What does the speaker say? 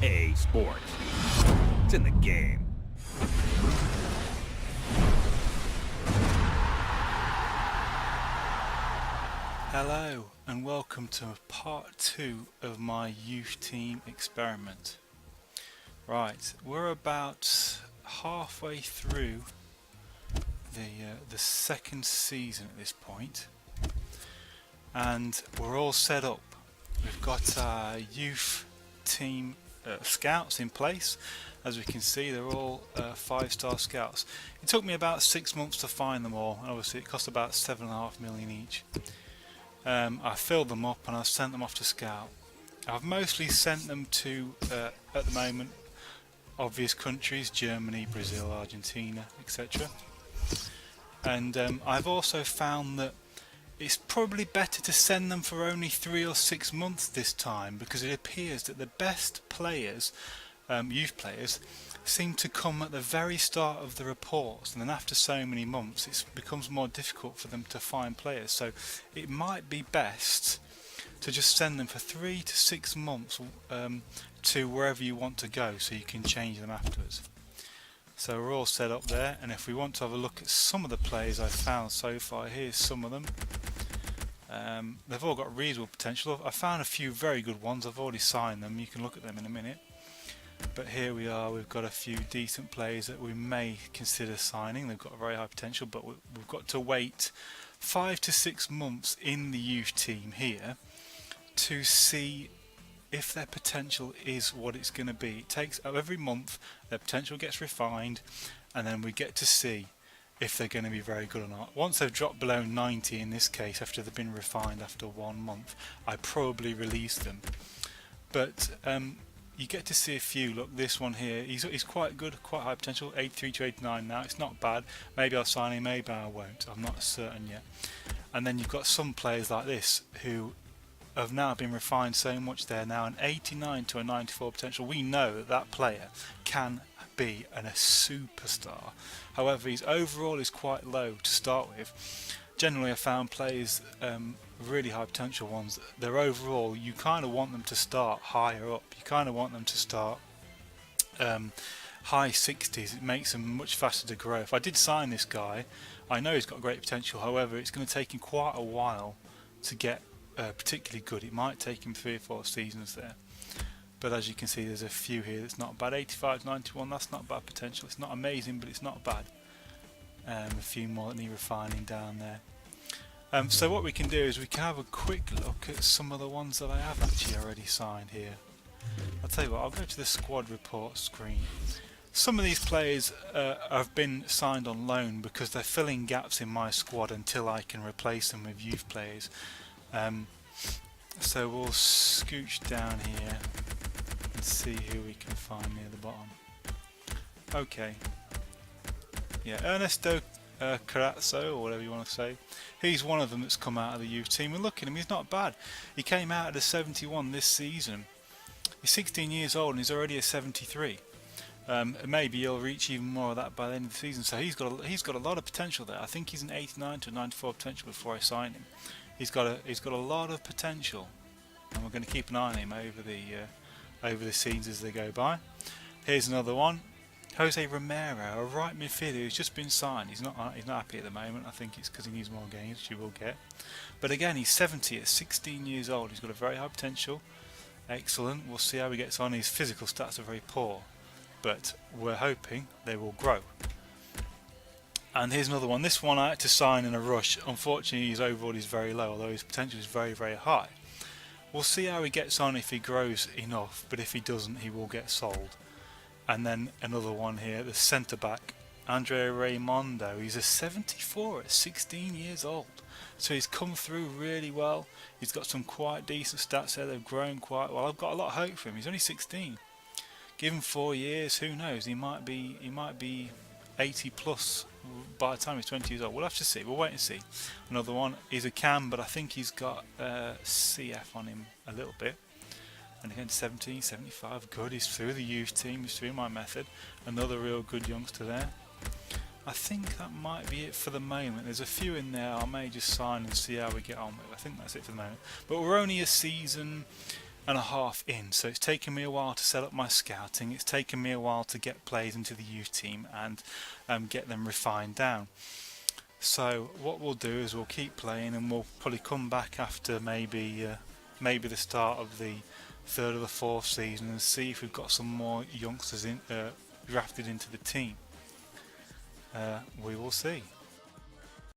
EA Sports. It's in the game. Hello and welcome to part 2 of my youth team experiment. Right, we're about halfway through the second season at this point, and we're all set up. We've got our youth team scouts in place. As we can see, they're all 5-star scouts. It took me about 6 months to find them all, and obviously it cost about 7.5 million each. I filled them up and I sent them off to scout. I've mostly sent them to, at the moment, obvious countries: Germany, Brazil, Argentina, etc. And I've also found that it's probably better to send them for only 3 or 6 months this time, because it appears that the best players, youth players, seem to come at the very start of the reports, and then after so many months it becomes more difficult for them to find players. So it might be best to just send them for 3 to 6 months to wherever you want to go, so you can change them afterwards. So we're all set up there, and if we want to have a look at some of the players I've found so far, here's some of them. They've all got reasonable potential. I found a few very good ones. I've already signed them. You can look at them in a minute. But here we are. We've got a few decent players that we may consider signing. They've got very high potential, but we've got to wait 5 to 6 months in the youth team here to see if their potential is what it's going to be. It takes every month their potential gets refined, and then we get to see if they're going to be very good or not. Once they've dropped below 90 in this case, after they've been refined after 1 month, I probably release them. But you get to see a few. Look, this one here, he's quite good, quite high potential, 83 to 89 now. It's not bad. Maybe I'll sign him, maybe I won't. I'm not certain yet. And then you've got some players like this who have now been refined so much. They're now an 89 to a 94 potential. We know that that player can be a superstar. However, his overall is quite low to start with. Generally, I found players, really high potential ones, their overall, you kind of want them to start higher up. You kind of want them to start high 60s. It makes them much faster to grow. If I did sign this guy, I know he's got great potential. However, it's going to take him quite a while to get particularly good. It might take him 3 or 4 seasons there. But as you can see, there's a few here that's not bad. 85 to 91, that's not bad potential. It's not amazing, but it's not bad. A few more that need refining down there. So what we can do is we can have a quick look at some of the ones that I have actually already signed here. I'll tell you what, I'll go to the squad report screen. Some of these players have been signed on loan because they're filling gaps in my squad until I can replace them with youth players. So we'll scooch down here and see who we can find near the bottom. Okay. Yeah, Ernesto Carazzo, or whatever you want to say. He's one of them that's come out of the youth team, and look at him, he's not bad. He came out at a 71 this season. He's 16 years old and he's already a 73. Maybe he'll reach even more of that by the end of the season. So he's got a lot of potential there. I think he's an 89 to 94 potential before I sign him. He's got a lot of potential, and we're going to keep an eye on him over the seasons as they go by. Here's another one. Jose Romero, a right midfielder who's just been signed. He's not happy at the moment. I think it's because he needs more games, which he will get. But again, he's 70 at 16 years old. He's got a very high potential. Excellent. We'll see how he gets on. His physical stats are very poor, but we're hoping they will grow. And here's another one. This one I had to sign in a rush. Unfortunately, his overall is very low, although his potential is very, very high. We'll see how he gets on if he grows enough, but if he doesn't, he will get sold. And then another one here, the centre-back, Andre Raimondo. He's a 74 at 16 years old. So he's come through really well. He's got some quite decent stats there. They've grown quite well. I've got a lot of hope for him. He's only 16. Give him 4 years, who knows? He might be 80 plus by the time he's 20 years old. We'll have to see. We'll wait and see. Another one is a cam, but I think he's got CF on him a little bit. And again, 17, 75, good. He's through the youth team. He's through my method. Another real good youngster there. I think that might be it for the moment. There's a few in there I may just sign and see how we get on with. I think that's it for the moment. But we're only a season and a half in, so it's taken me a while to set up my scouting. It's taken me a while to get players into the youth team and get them refined down. So what we'll do is we'll keep playing, and we'll probably come back after maybe the start of the third or the fourth season and see if we've got some more youngsters drafted into the team. We will see.